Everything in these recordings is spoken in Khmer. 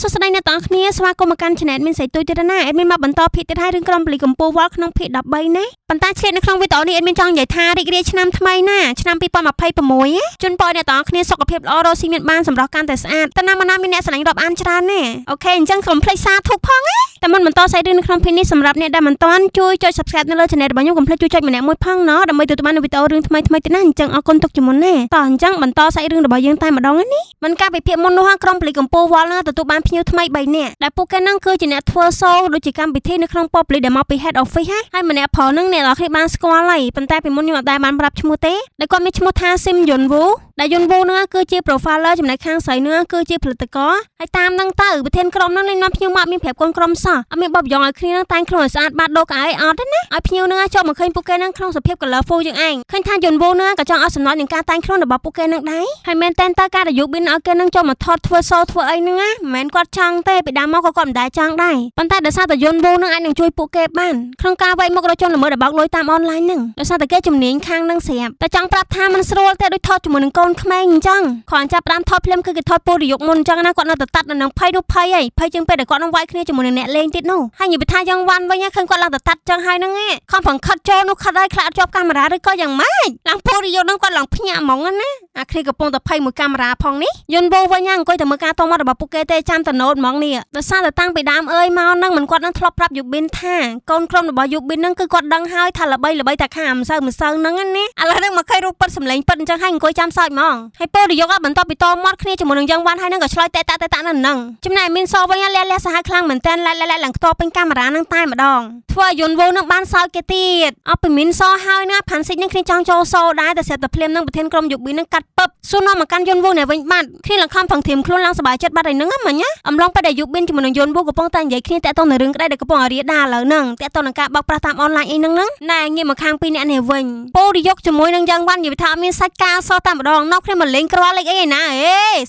សួស្តីអ្នកទាំងអស់គ្នាស្វាគមន៍មកកាន់ Channel មានស្រីទូចទៀតណាអេដមីនមកបន្តភាគទៀតហើយរឿងក្រុមពលីកំពូលវល់ក្នុងភាគ13ណាប៉ុន្តែឆ្លៀតនៅក្នុងវីដេអូនេះអេដមីនចង់និយាយថារីករាយឆ្នាំថ្មីណាឆ្នាំ2026ជូនពរអ្នកទាំងអស់គ្នាសុខភាពល្អរស់ស៊ីមានបានសម្រស់កាន់តែស្អាតតើណាមានអ្នកស្រឡាញ់រាប់អានច្រើនណាអូខេអញ្ចឹងក្រុមភ្លេចសារធុកផងណាតែមុនបន្តសាច់រឿងនៅក្នុងភាគនេះសម្រាប់អ្នកដែលមិនទាន់ជួយចុច Subscribe នៅលើ Channel របស់ខ្ញុំកុំភ្លេចជួយចុចម្នាក់មួយផងណដើម្បីទទួលបានវីដេអូរឿងថ្មីៗទៀតណាអញ្ចឹងអរគុណទុកជាមុនណាតោះអញ្ចឹងបន្តសាច់រឿងរបស់យើងតែម្ដងនេះមិនកាលពីភាគមុននោះក្រុមពលីកំពូលវល់ណាទទួលបានភ្ញៀវថ្មី3នាក់ដែលពួកគេនឹងគឺជាអ្នកធ្វើសូដូចជាកម្មវិធីនៅក្នុងប៉ុបលីដែលមកពី Head Office ហើយម្នាក់ប្រុសនឹងអ្នកនរគ្នាបានស្គាល់ហើយប៉ុន្តែពីមុនខ្ញុំអត់ដែលបានប្រាប់ឈ្មោះទេដែលគាត់មានឈ្មោះថា Sim Yun Woo ដែល Yun Woo នឹងគឺជា profiler ចំណែកខាងស្រីនឹងគឺជាផលិតករហើយតាមនឹងទៅប្រធានក្រុមនឹងលេងនាំភ្ញៀវមកមានប្រាប់កូនក្រុមសោះអត់មានបបយ៉ងឲ្យគ្នានឹងតែងខ្លួនឲ្យស្អាតបាតដូរកៅអីអត់ទេណាឲ្យភ្ញៀវនឹងចូលមកឃើញពួកគេនឹងក្នុងសភាព colorful យ៉ាងឯងឃើញថា Yun Woo នឹងក៏ចង់អត់សំណោចនឹងការតែងខ្លួនរបស់ពួកគេនឹងដែរហើយមែនតែនតើការដែលយុបិនឲ្យគេនឹងចូលមកថតធ្វើសូធ្វើអីហ្នឹងណាមិនមែនគាត់ចង់ទេពីដើមមកក៏គាត់មិនដែលចង់ដែរប៉ុន្តែដោយសារតែ Yun Woo នឹងអាចនឹងជួយពួកគេបានក្នុងការវាយមុខរកជនល្មើសដែលបោកលុយតាមអនឡាញហ្នឹងដោយសារតែគេជំនាញខាងហ្នឹងស្រាប់តែចង់ប្រាប់ថាមិនស្រួលទេដូចថតជាមួយនឹងកូនក្មេងអញ្ចឹងគ្រាន់ចាប់តាមថតភ្លាមគឺគេថតពូរយុគមុនអញ្ចឹងណាគាត់នៅតែតាត់នៅនឹងភ័យនោះភ័យហីភ័យជាងពេលដែលគាត់នឹងវាយគ្នាជាមួយនឹងអ្នកលេងទៀតនោះហើយនិយាយថាយ៉ាងវ៉ាន់វិញឃើញគាត់ឡើងតែតាត់អញ្ចឹងហើយហ្នឹងខំប្រឹងខិតចូលនោះខិតហើយខ្លាចជាប់កាមេរ៉ាឬក៏យ៉ាងម៉េចឡើងពូរយុគហ្នឹងគាត់ឡើងភ្ញាក់ហ្មងណាអាគ្នាកំពុងតែភ័យមួយកាមេរ៉ាផងនេះ Yun Woo វិញអង្គុយតែមើលការតមករបស់ពួកគេទេចាំតែណូតហ្មងនេះដោយសារតែតាំងពីដើមអើយមកហ្នឹងមិនគាត់នឹងធ្លាប់ប្រាប់យុបិនថាកូនក្រុមរបស់យុបិនហ្នឹងគឺគាត់ដឹងហើយថាល្បីតែខាម្សៅហ្នឹងណាឥឡូវហ្នឹងមកឃើញរូបពិតសម្លេងពិតអញ្ចឹងហើយអង្គុយចាំសើចហ្មងហើយពូរយុគបន្ទាប់ពីតមាត់គ្នាជាមួយនឹងយ៉ាងវ៉ាន់ហើយហ្នឹងក៏ឆ្លើយតែតានៅហ្នឹងចំណែកមានសវិញលះសាហាវខ្លាំងមែនតើឡើងខ្ទប់ពេញកាមេរ៉ាហ្នឹងតែម្ដងធ្វើឲ្យ Yun Woo នឹងបានសើចគេទៀតអត់ពីមានសហើយណាផាន់ស៊ីកនឹងគ្នាចង់ចូលសូដែរតែស្រាប់តែភ្លាមនឹងប្រធានក្រុមយុបិននឹងកាត់ពឹបសួរនាំមកកាន់ Yun Woo នេះវិញបាត់គ្នាឡើងខំប្រឹងធៀមខ្លួនឡើងសប្បាយចិត្តបាត់ហើយហ្នឹងមិញណាអំឡុងពេលដែលយុបិនជាមួយនឹង Yun Wooកំពុងតែនិយាយគ្នាតាក់ទងនឹងរឿងក្តីដែលកំពុងរាលដាលឥឡូវហ្នឹងតាក់ទងនឹងការបោកប្រាស់តាមអនឡាញអីហ្នឹងណែងាកមកខាងពីរអ្នកនេះវិញពូរយុគជាមួយនឹងយ៉ាងវ៉ាន់និយាយថាអត់មានសាច់ការសោះតែម្ដងនោះគ្នាមកលេងក្រលេខអីណា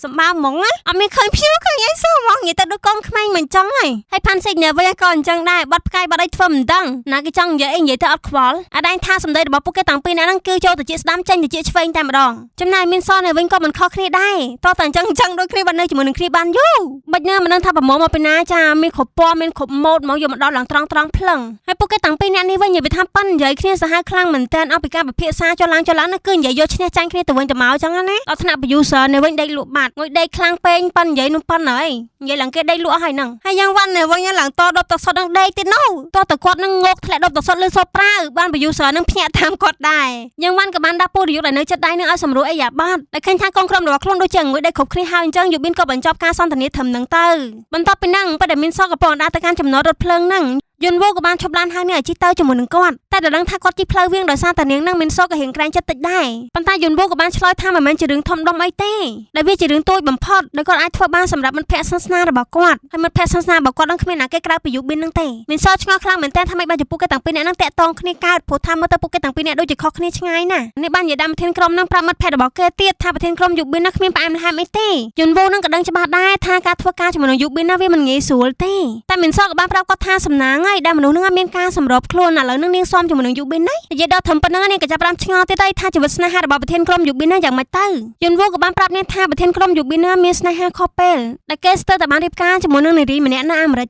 សម្បើហ្មងណាអត់មានឃើញភៀវឃើញអីសោះហ្មងនិយាយទៅដូចកូនក្មេងមិនចឹងហើយផាន់ស៊ីកនេះវិញក៏អញ្ចឹងដែរបាត់ផ្កាយបាត់អីធ្វើមិនដឹងណាគេចង់និយាយអីនិយាយទៅអត់ខ្វល់អាដែងថាសម្ដីរបស់ពួកគេតាំងពីអ្នកហ្នឹងគឺចូលទៅជាស្ដាំចេញទៅជាឆ្វេងតែម្ដងចំណែកមានសនេះវិញក៏មិនខុសគ្នាដែរតោះតែអញ្ចឹងដូចគ្នាបាត់នៅជាមួយនឹងគ្នាបានយូរបាច់ណាមិនដឹងថាប្រមូលមកពីណាចាមានគ្រប់ពណ៌មានគ្រប់ម៉ូដមកយកមកដល់ឡើងត្រង់ភ្លឹងហើយពួកគេតាំងពីអ្នកនេះវិញនិយាយថាប៉ិននិយាយគ្នាសាហាវខ្លាំងមែនតើអស់ពីការពិភាក្សាចុះឡើងណាគឺនិយាយយកឈ្នះចាញ់គ្នាទៅវិញទៅមកអញ្ចឹងណាដល់ថ្នាក់ producer នេះវិញដេកលក់បាត់ងុយដេកខ្លាំងពេកប៉ិននិយាយនោះប៉ិនហើយនិយាយឡើងគេដេកលក់ហើយហ្នឹងហើយយ៉ាងវ៉ាន់នេះវិញឡើងតដប់តសុតនឹងដេកទៀតនោះតតែគាត់នឹងងោកធ្លាក់ដប់តសុតលឺសូប្រាវបាន producer នឹងភ្ញាក់តាមគាត់ដែរយ៉ាងវ៉ាន់ក៏បានដាក់ពូរយុគដែលនៅចិត្តដៃនឹងឲ្យសម្រួលអីយ៉ាបាត់តែឃើញថាកូនក្រុមរបស់ខ្លួនដូចជាងុយដេកគ្រប់គ្នាហើយអញ្ចឹងយុបិនក៏បញ្ចប់ការសន្ទនាត្រឹមហ្នឹងទៅបន្ទាប់ពីហ្នឹងពេលដែលមានសក៏ប៉ុន្តែទៅកាន់ចំណតរថភ្លើងហ្នឹងYun Wooក៏បានឈប់ឡានហើយនឹងឲ្យជិះទៅជាមួយនឹងគាត់តែដល់ដឹងថាគាត់ជិះផ្លូវវាងដោយសារតែនាងនឹងមានសក៏រៀងក្រែងចិត្តតិចដែរប៉ុន្តែ Yun Wooក៏បានឆ្លើយថាមិនមែនជារឿងធំដុំអីទេដែលវាជារឿងតូចបំផុតដែលគាត់អាចធ្វើបានសម្រាប់មិត្តភក្តិសាសនារបស់គាត់ហើយមិត្តភក្តិសាសនារបស់គាត់នឹងគ្មានណាគេក្រៅពីយុបិននឹងទេមានសឆ្ងល់ខ្លាំងមែនតើថាម៉េចបានជាពួកគេទាំងពីរនាក់នឹងតាក់ទងគ្នាកើតព្រោះថាមើលទៅពួកគេទាំងពីរនាក់ដូចជាខុសគ្នាឆ្ងាយណាស់នេះបាននិយាយដល់ប្រធានក្រុមនឹងប្រាប់មិត្តភក្តិរបស់គេទៀតថាប្រធានក្រុមយុបិននឹងគ្មានផ្អែមល្ហែមអីទេ Yun Woo នឹងក៏ដឹងច្បាស់ដែរថាការធ្វើការជាមួយនឹងយុបិននឹងវាមិនងាយស្រួលទេតែមានសក៏បានប្រាប់គាត់ថាសំណាងហើយដែលមនុស្សនឹងមានការសម្របខ្លួនឥឡូវនឹងនាងសមជាមួយនឹងយុបិនហ្នឹងនិយាយដល់ធំប៉ុណ្ណឹងនាងក៏ចាប់ផ្ដើមឆ្ងល់ទៀតហើយថាជីវិតស្នេហារបស់ប្រធានក្រុមយុបិនហ្នឹងយ៉ាងម៉េចទៅ Yun Wooក៏បានប្រាប់នាងថាប្រធានក្រុមយុបិនហ្នឹងមានស្នេហាខុសពេលដែលគេស្ទើរតែបានរៀបការជាមួយនឹងនារីម្នាក់នៅអាមេរិក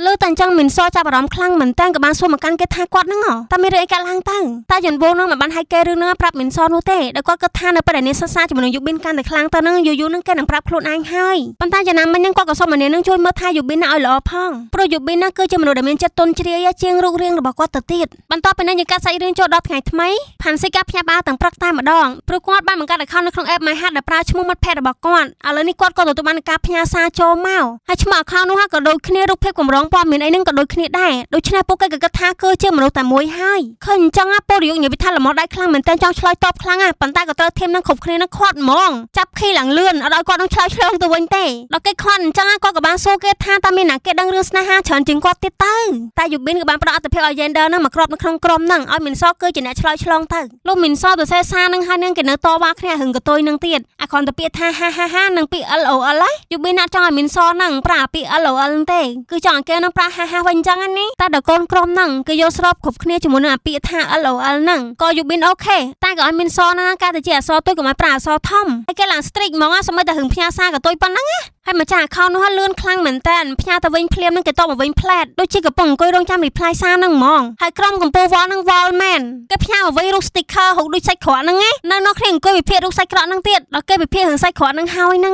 លើតែអញ្ចឹងមានសចាប់អារម្មណ៍ខ្លាំងមែនតើក៏បានសួរមកកាន់គេថាគាត់ហ្នឹងតើមានរឿងអីកើតឡើងទៅតែ Yun Woo ហ្នឹងមិនបានឲ្យគេរឿងហ្នឹងប្រាប់មានសនោះទេដែលគាត់គិតថានៅពេលដែលនាងសិក្សាជាមួយនឹងយុបិនកាន់តែខ្លាំងទៅហ្នឹងយូរហ្នឹងគេនឹងប្រាប់ខ្លួនឯងហើយប៉ុន្តែយ៉ាងណាមិញហ្នឹងគាត់ក៏សុំឲ្យនាងនឹងជួយមើលថាយុបិនហ្នឹងឲ្យល្អផងព្រោះយុបិនហ្នឹងគឺជាមនុស្សដែលមានចិត្តទន់ជ្រាយជាងរូបរាងរបស់គាត់ទៅទៀតបន្ទាប់ពីនេះយើងកាត់សាច់រឿងចូលដល់ថ្ងៃថ្មីផាន់ស៊ីកាភ្ញាក់ផ្អើលទាំងព្រឹកតែម្ដងព្រោះគាត់បានបង្កើត account នៅក្នុង app My Heart ដែលប្រើឈ្មោះមិត្តភក្តិរបស់គាត់ឥឡូវនេះគាត់ក៏ទទួលបានការផ្ញើសារចូលមកហើយឈ្មោះ account នោះក៏ដូចគ្នារូបភាពកម្រងព័ត៌មានអីហ្នឹងក៏ដូចគ្នាដែរដូច្នេះពួកគេក៏គិតថាគឺជាមនុស្សតែមួយហើយឃើញអញ្ចឹងពូរយុគនិយាយថាល្មមដៃខ្លាំងមែនតើចង់ឆ្លើយតបខ្លាំងប៉ុន្តែក៏ត្រូវធៀមនឹងគ្រប់គ្នានឹងខាត់ហ្មងចាប់ខីឡើងលឿនអត់ឲ្យគាត់នឹងឆ្លើយឆ្លងទៅវិញទេដល់គេខាត់អញ្ចឹងគាត់ក៏បានសួរគេថាតើមានណាគេដឹងរឿងស្នេហាច្រើនជាងគាត់ទៀតទៅ តែយូប៊ីនក៏បានផ្ដល់អត្ថភាពឲ្យ gender នឹងមកគ្របនៅក្នុងក្រុមហ្នឹងឲ្យមីនសគឺជាអ្នកឆ្លើយឆ្លងទៅលោកមីនសទៅសេសារនឹងហើយនឹងគេនៅតវ៉ាគ្នាហឹងកតុយនឹងទៀតអាគ្រាន់តែពាក្យថាហាហាហានឹងពាក្យ LOL ហើយយូប៊ីនអត់ចង់ឲ្យមីនសនឹងប្រើពាក្យ LOL ហ្នឹងទេគឺចង់ឲ្យគេនឹងប្រើហាហាវិញអញ្ចឹងណាតែដល់កូនក្រុមហ្នឹងគេយកស្របគ្រប់គ្នាជាមួយនឹងអាពាក្យថា LOL ហ្នឹងក៏យូប៊ីនអូខេតែក៏ឲ្យមីនសហ្នឹងការទៅជាអក្សរទុយកុំឲ្យប្រើអក្សរធំហើយគេឡើង strict ហ្មងសូម្បីតែរឿងផ្ញើសារកតុយប៉ុណ្ណឹងណាហើយម្ចាស់ account នោះហើយលឿនខ្លាំងមែនតើផ្ញើទៅវិញភ្លាមនឹងគេតបមកវិញផ្លែតដូចជាកំពុងអង្គុយរងចាំ reply សារហ្នឹងហ្មងហើយក្រុមកំពូលវល់ហ្នឹងវល់មែនគេផ្ញើមកវិញរូប sticker ហូបដូចសាច់ក្រកហ្នឹងណានៅគ្នាអង្គុយវិភាគរូបសាច់ក្រកហ្នឹងទៀតដល់គេវិភាគរឿងសាច់ក្រកហ្នឹងហើយហ្នឹ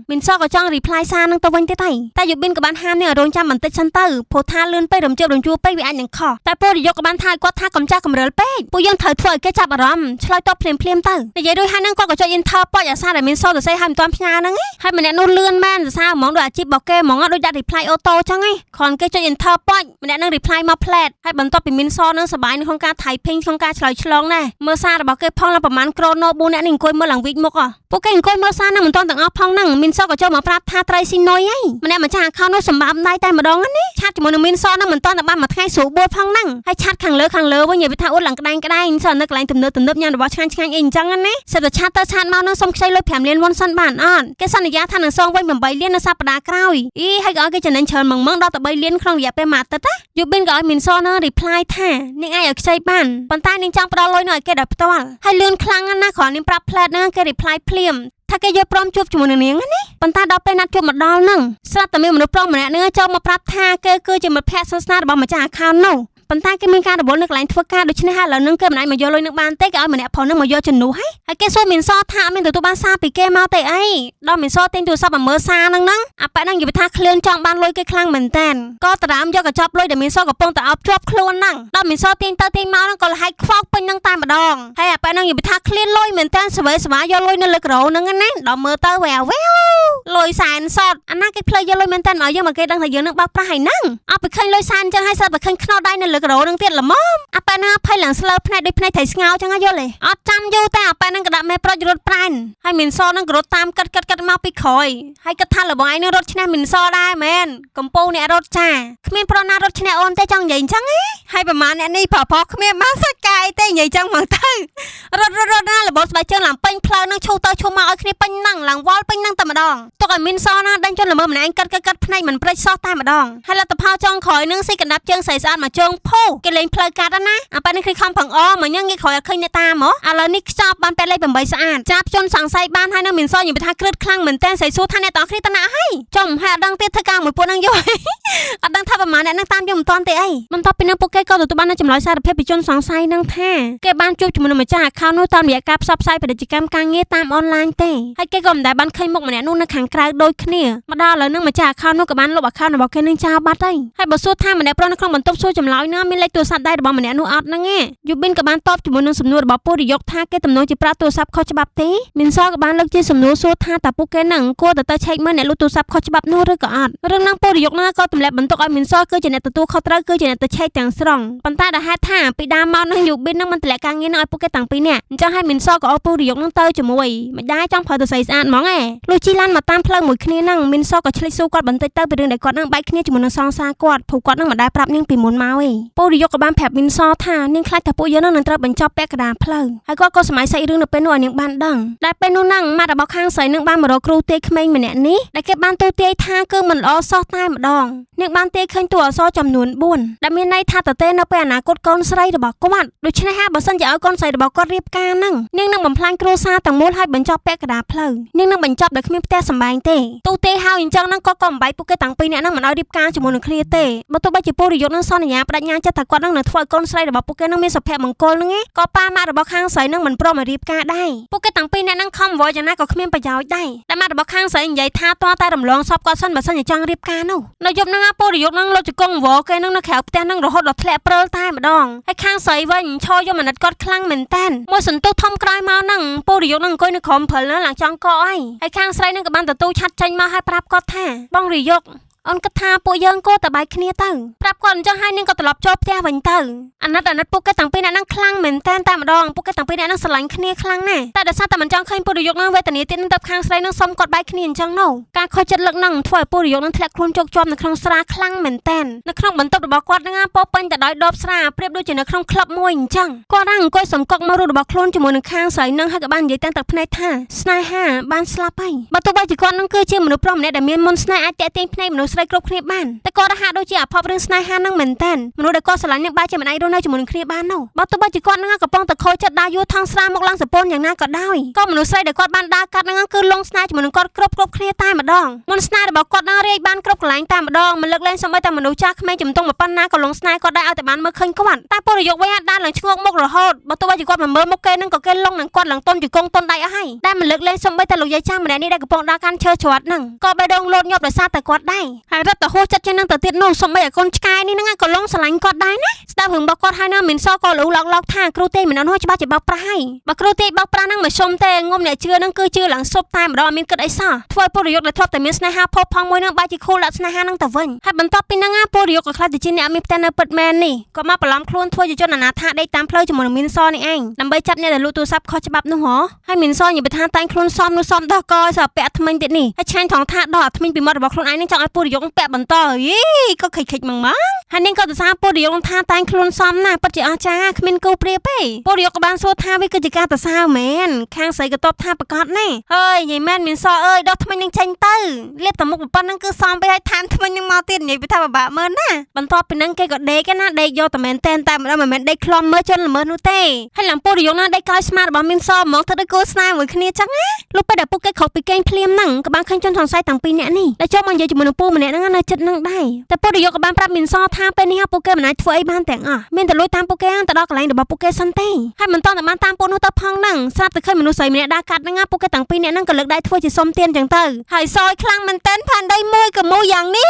ងមីនសក៏ចង់ reply សារហ្នឹងទៅវិញទៀតហើយតែយូប៊ីនក៏បានហាមនេះឲ្យរងចាំបន្តិចសិនទៅព្រោះថាលឿនពេករំជើបរំជួលពេកវាអាចនឹងខុសតែពលរដ្ឋក៏បានថាគាត់ថាកំចាស់កំរិលពេកពួកយើងត្រូវធ្វើឲ្យគេចាប់អារម្មណ៍ឆ្លើយតបភ្លាមទៅនិយាយរួចហើយហ្នឹងគាត់ក៏ចុច enter ប៉ុចអាសារដែលមីនសទៅសេឲ្យមិនទាន់ផ្ញើហ្នឹងហើយម្នាក់នោះលឿនមែនសរសើរហ្មងដូចអាជីពរបស់គេហ្មងដូចដាក់ reply auto ចឹងគ្រាន់គេចុច enter ប៉ុចម្នាក់នឹង reply មកផ្លែតហើយបន្ទាប់ពីមីនសនឹងសប្បាយនៅក្នុងការ typing ក្នុងការឆ្លើយឆ្លងដែរមើលសាររបស់គេផងឡើងប្រហែលក្រូណូ4នាក់នេះអង្គុយមើលឡើងវិញមុខពួកគេអង្គុយមើលសារនឹងមិនទាន់ទាំងអស់ផងហ្នឹងមីនសក៏ចូលមកប្រាប់ថាត្រីស៊ីនុយហីម្នាក់ម្ចាស់ account នោះសម្បាប់ដៃតែម្ដងណាឆាតជាមួយនឹងមីនសនឹងមិនទាន់តែបានមួយថ្ងៃស្រួលបួលផងហ្នឹងហើយឆាតខាងលើវិញនិយាយថាអ៊ុតឡើងក្តែងសើនៅកន្លែងទំនើបញ៉ាំរបស់ឆ្ងាញ់អីអញ្ចឹងណាសិតតែឆាតទៅឆាតមកនឹងសុំខ្ចីលុយ5លានវ៉ុនសិនបានអត់គេសន្យាថានឹងសងវិញ8លាននៅសប្តាហ៍ក្រោយហើយក៏ឲ្យគេចំណេញច្រើនម៉ងដល់ទៅ3លានក្នុងរយៈពេលមួយអាទិត្យយូប៊ីនក៏ឲ្យមីនសនឹង reply ថានាងអាចឲ្យខ្ចីបានប៉ុន្តែនាងចង់ផ្ដល់លុយនៅឲ្យគេដោយផ្ទាល់ហើយលឿនខ្លាំងណាស់គ្រាន់នាងប្រាប់ផ្លែតនឹងគេ reply ភ្លាមថាគេយកព្រមជួបជាមួយនឹងនាងណាប៉ុន្តែដល់ពេលណាត់ជួបមកដល់ហ្នឹងស្រាប់តែមានមនុស្សប្រុសម្នាក់នឹងចូលមកប្រាប់ថាគេគឺជាមិត្តភក្តិស្និទ្ធស្នាលរបស់ម្ចាស់ account នោះប៉ុន្តែគេមានការរវល់នៅកន្លែងធ្វើការដូច្នេះហើយឥឡូវនឹងគេមិនអាចមកយកលុយនឹងបានទេគេឲ្យម្នាក់ប្រុសនឹងមកយកជំនួសហើយគេសួរមីនសថាអត់មានទទួលបានសារពីគេមកទេអីដល់មីនសទិញទូរស័ព្ទមកមើលសារហ្នឹងអាប៉ែហ្នឹងនិយាយថាឃ្លានចង់បានលុយគេខ្លាំងមែនតើក៏តារាមយកកញ្ចប់លុយដែលមីនសកំពុងតែអោបជាប់ខ្លួនហ្នឹងដល់មីនសទិញទៅទិញមកហ្នឹងក៏លះខ្វោកពេញហ្នឹងតែម្ដងហើយអាប៉ែហ្នឹងនិយាយថាឃ្លានលុយមែនតើស្វេស្វាយកលុយនៅលើក្រោហ្នឹងណាដល់មើលទៅវ៉ាវលុយសែនសតអាណាគេផ្លេចយកលុយមែនតើមកយើងមកគេដឹងថាយើងនឹងបោកប្រាស់ហើយហ្នឹងអត់ไปឃើញលុយសែនអញ្ចឹងហើយស្រាប់តែឃើញខ្នោដៃនៅលើក្រោហ្នឹងទៀតល្មមអាប៉ែណាភ័យឡើងស្លើភ្នែកដូចភ្នែកត្រីស្ងោចឹងយល់ទេអត់ចាំយូរតែអាប៉ែនឹងក៏ដាក់មេប្រុចរត់ប្រែនហើយមីនសនឹងក៏រត់តាមកាត់មកពីក្រោយហើយគិតថាលបងឯងនឹងរត់ឈ្នះមីនសដែរមែនកំពូអ្នករត់ចាគ្មានប្រុសណារត់ឈ្នះអូនទេចង់និយាយអញ្ចឹងហើយប្រហែលអ្នកនេះប្រផគ្មានបានសាច់កាយទេនិយាយចឹងមកទៅរត់ណាលបងស្បែកជើងឡើងពេញផ្លូវនឹងឈូទៅឈូមកឲ្យគ្នាពេញហ្នឹងឡើងវល់ពេញហ្នឹងតែម្ដងទុកឲ្យមីនសណាដេញជន់ល្មើម្នាក់ឯងកាត់ភ្នែកមិនព្រិចសោះតែម្ដងហើយលទ្ធផលចុងក្រោយនឹងស៊ីកណ្ដាប់ជើងស្អីស្អាតមកជើងភូគេលេងផ្លូវកាត់ណាអាប៉ែនេះគឺខំប្រឹងមកញ៉ាំងាយក្រោយអត់ឃើញអ្នកតាមកឥឡូវនេះខ្ចប់បានពេទ្យលេខ8ស្អាតចាប់ជនសង្ស័យបានហើយនៅមីនសនិយាយថាគ្រឹតខ្លាំងមែនតើស្អីសួរថាអ្នកតគ្នាតណាហើយចំហើយអត់ដឹងទៀតធ្វើការមួយពួកនឹងយល់អត់ដឹងថាប្រហែលអ្នកនឹងតាមយកមិនតាន់ទេអីបន្ទាប់ពីនឹងពួកគេក៏ទទួលបាននៅចម្លើយសារភាពពីជនសង្ស័យនឹងថាគេបានជួបជាមួយនឹងម្ចាស់ account នោះតាមរយៈការផ្សព្វផ្សាយពាណិជ្ជកម្មការងារតាមអនឡាញទេហើយគេក៏មិនដែលបានឃើញមុខម្នាក់នោះនៅខាងក្រៅដូចគ្នាមកដល់ឥឡូវនឹងម្ចាស់ account នោះក៏បានលុប account របស់គេនឹងចោលបាត់ហើយបើសួរថាម្នាក់ប្រុសនៅក្នុងបន្ទប់សួរចម្លើយណាមានលេខទូរស័ព្ទដៃរបស់ម្នាក់នោះអត់ហ្នឹងយូប៊ីនក៏បានតបជាមួយនឹងសំណួររបស់ពលរដ្ឋថាគេទំនងជាប្រាក់ទូរស័ព្ទខុសច្បាប់ទេមីនសក៏បានលើកជាសំណួរសួរថាតើពួកគេនឹងគួរទៅឆែកមើលអ្នកលក់ទូរស័ព្ទខុសច្បាប់នោះឬក៏អត់រឿងហ្នឹងពលរដ្ឋនោះក៏ទម្លាក់បន្ទុកឲ្យមីនសគឺជាអ្នកទទួលខុសត្រូវគឺជាអ្នកទៅឆែកទាំងស្រុងប៉ុន្តែដែលហេតុថាពីដើមមកនឹងយូប៊ីននឹងមិនទម្លាក់ការងារនឹងឲ្យពួកគេតាំងពីនេះអញ្ចឹងឲ្យមីនសក៏អោពលរដ្ឋនឹងទៅជាមួយមិនដែរចង់ប្រើទៅស្អីស្អាតហ្មងលុះជីឡានមកតាមផ្លូវមួយគ្នាហ្នឹងមីនសក៏ឆ្លិចសួរគាត់បន្តិចទៅពីរឿងដែលគាត់នឹងបែកគ្នាជាមួយនឹងសង្សារគាត់ព្រោះគាត់នឹងមិនដែលប្រាប់នាងពីមុនមកទេពលរដ្ឋក៏បានប្រាប់មីនសថានាងខ្លាចថាពួកយើងនឹងត្រូវបញ្ចប់ពាក់កណ្ដាលផ្លូវហើយគាត់ក៏សម័យសាច់រឿងនៅពេលនោះឲ្យនាងបានដឹងដែលពេលនោះហ្នឹងម៉ាក់របស់ខាងស្រីនឹងបានមករកគ្រូទាយក្មេងម្នាក់នេះដែលគេបានទូទាយថាគឺមិនល្អសោះតែម្ដងនាងបានទាយឃើញតួអក្សរចំនួន4ដែលមានន័យថាតទេនៅពេលអនាគតកូនស្រីរបស់គាត់ដូច្នេះហើយបើសិនជាឲ្យកូនស្រីរបស់គាត់រៀបការហ្នឹងនាងនឹងបំផ្លាញគ្រួសារទាំងមូលហើយបញ្ចប់ពាក់កណ្ដាលផ្លូវនាងនឹងបញ្ចប់ដោយគ្មានផ្ទះសម្បែងទេទូទាយហើយអញ្ចឹងហ្នឹងគាត់ក៏បំបែកពួកគេទាំងពីរនាក់ហ្នឹងមិនឲ្យរៀបការជាមួយនឹងគ្នាទេបើទោះបីជាពលរដ្ឋនឹងសន្យាបដិញ្ញាចិត្តថាគាត់នឹងធ្វើឲ្យកូនស្រីរបស់ពួកគេនឹងមានសុភមង្គលហ្នឹងក៏ប៉ាម៉ាក់របស់ខាងស្រីនឹងមិនព្រមឲ្យរៀបការដែរពួកគេទាំងពីរនាក់នឹងខំវល់យ៉ាងណាក៏គ្មានប្រយោជន៍ដែរតែម៉ាក់របស់ខាងស្រីនិយាយថាតើតែរំលងសពគាត់សិនបើសិនជាចង់រៀបការនោះនៅយប់ហ្នឹងពលរដ្ឋនឹងលុបជង្គង់វល់គេនឹងនៅក្រៅផ្ទះនឹងរហូតដល់ធ្លាក់ព្រើលតែម្ដងហើយខាងស្រីវិញឈរយកមនិតគាត់ខ្លាំងមែនតើមួយសន្ទុះធំក្រោយមកហ្នឹងពលរដ្ឋនឹងអង្គុយនៅក្រោមព្រិលឡើងចង់កកហើយខាងស្រីនឹងក៏បានទទួលឆាត់ចេញមកឲ្យប្រាប់គាត់ថាបងរាយក អូនគិតថាពួកយើងគួរតែបែកគ្នាទៅប្រាប់គាត់អញ្ចឹងហើយនាងក៏ត្រឡប់ចូលផ្ទះវិញទៅអាណិតពួកគេតាំងពីអ្នកនឹងខ្លាំងមែនតែម្ដងពួកគេតាំងពីអ្នកនឹងស្រឡាញ់គ្នាខ្លាំងណាស់តែដោយសារតែមិនចង់ឃើញពុរិយុកនឹងវេទនាទៀតនឹងទៅខាងស្រីនឹងសុំគាត់បែកគ្នាអញ្ចឹងនោះការខូចចិត្តលើកនឹងធ្វើឲ្យពុរិយុកនឹងធ្លាក់ខ្លួនជោគជាប់នៅក្នុងស្រាខ្លាំងមែនតែនៅក្នុងបន្ទប់របស់គាត់នឹងពោពេញតែដោយដបស្រាប្រៀបដូចជានៅក្នុងក្លឹបមួយអញ្ចឹងគាត់នឹងអង្គុយសំកក់មករូបរបស់ខ្លួនជាមួយនឹងខាងស្រីនឹងហើយក៏បាននិយាយទាំងទឹកភ្នែកថាស្នេហាបានស្លាប់ហើយបើទោះបីជាគាត់នឹងគឺជាមនុស្សប្រុសម្នាក់ដែលមានមន្តស្នេហ៍អាចតាក់ទាញភ្នែកមនុស្សស្រីគ្រប់គ្នាបានតែគាត់ហាក់ដូចជាអភ័ព្វរឿងស្នេហានឹងមែនតែនមនុស្សដែលគាត់ស្រឡាញ់នឹងបែរជាមិនអាចរស់នៅជាមួយនឹងគ្នាបាននោះបើទោះបីជាគាត់នឹងកំពុងតែខូចចិត្តដើរយួរថងស្រាមកឡើងសពូនយ៉ាងណាក៏ដោយក៏មនុស្សស្រីដែលគាត់បានដើរកាត់នឹងគឺលងស្នេហ៍ជាមួយនឹងគាត់គ្រប់គ្នាតែម្ដងមន្តស្នេហ៍របស់គាត់នឹងរាយបានគ្រប់កន្លែងតែម្ដងមិនលើកលែងសូម្បីតែមនុស្សចាស់ក្មេងជំទង់ប៉ុណ្ណាក៏លងស្នេហ៍គាត់ដែរឲ្យតែបានមើលឃើញគាត់តែពុរិយុកវិញដើរឡើងឈ្ងោកមុខរហូតបើទោះបីជាគាត់មិនមើលមុខគេនឹងក៏គេលងនឹងគាត់ឡើងតុនជង្គង់តុនដៃអស់ហើយតែមិនលើកលែងសូម្បីតែលោកយាយចាស់ម្នាក់នេះដែលកំពុងដើរកាន់ឈើច្រត់នឹងក៏បេះដូងលោតញាប់ដោយសារតែគាត់ដែរហើយរត់ទៅហួសចិត្តជាងនឹងទៅទៀតនោះសូម្បីតែកូនឆ្កែនេះនឹងក៏លងស្រឡាញ់គាត់ដែរណាស្ដាប់រឿងរបស់គាត់ហើយនៅមានសក៏លូឡកថាគ្រូទេម្នាក់នោះច្បាស់ជាបោកប្រាស់ហើយបើគ្រូទេបោកប្រាស់នឹងមិនសុំទេងុំអ្នកជឿនឹងគឺជឿឡើងសុបតែម្ដងអត់មានគិតអីសោះធ្វើឲ្យពុរិយុកដែលធ្លាប់តែមានស្នេហាផុសផង់មួយនឹងបែរជាខូលដាក់ស្នេហានឹងទៅវិញហើយបន្ទាប់ពីនឹងពុរិយុកក៏ខ្លាចទៅជាអ្នកមានផ្ទះនៅពិតមែននេះក៏មកបន្លំខ្លួនធ្វើជាជនអនាថាដេកតាមផ្លូវជាមួយនឹងមីនសនេះឯងដើម្បីចាប់អ្នកដែលលក់ទូរស័ព្ទខុសច្បាប់នោះហ៎ហើយមីនសនិយាយថាតែងខ្លួនសមនោះសមដោះកឲ្យសពាក់ថ្មិញទៀតនេះហើយឆាញ់ថងថាដោះថ្មិញពីមាត់របស់ខ្លួនឯងនឹងចង់ឲ្យពុរិយុកពាក់បន្តយីក៏ខិចម៉ងហើយនាងក៏ទៅសារពុរិយុកថាតែងខ្លួនសមណាស់ពិតជាអស្ចារ្យគ្មានគូប្រៀបទេពុរិយុកក៏បានសួរថាវាគឺជាការទៅសារមែនខាងស្រីក៏តបថាប្រកាសណែហើយនិយាយមែនមីនសអើយដោះថ្មិញនឹងចេញទៅលេបតែមុខប៉ុណ្្នឹងគឺសមពេកហើយថែមថ្មិញនឹងមកទៀតនិយាយថាពិបាកមើលណាបន្ទាប់ពីនឹងគេក៏ដេកណាដេកយកតែមែនតែម្ដងមិនមែនដេកខ្លំមើលជនល្មើសនោះទេហើយឡើងពុរិយុកណាដេកក្រោយស្មារបស់មីនសហ្មងធ្វើដូចគូស្នេហ៍មួយគ្នាចឹងណាលុះពេលដែលពួកគេខុសពីគេងភ្លាមហ្នឹងក៏បានឃើញជនសង្ស័យទាំងពីរនាក់នេះដែលចូលមកនិយាយជាមួយនឹងពូម្នាក់ហ្នឹងនៅចិត្តហ្នឹងដែរតែពុរិយុកក៏បានប្រាប់មីនសថាពេលនេះពួកគេមិនអាចធ្វើអីបានទាំងអស់មានតែលួចតាមពួកគេទៅដល់កន្លែងរបស់ពួកគេសិនទេហើយមិនតន់តែបានតាមពួកនោះទៅផងហ្នឹងស្រាប់តែឃើញមនុស្សស្រីម្នាក់ដើរកាត់ហ្នឹងពួកគេទាំងពីរនាក់ហ្នឹងក៏លើកដៃធ្វើជាសុំទានចឹងទៅហើយសោយខ្លាំងមែនតែនផានដីមួយក៏មួយយ៉ាងនេ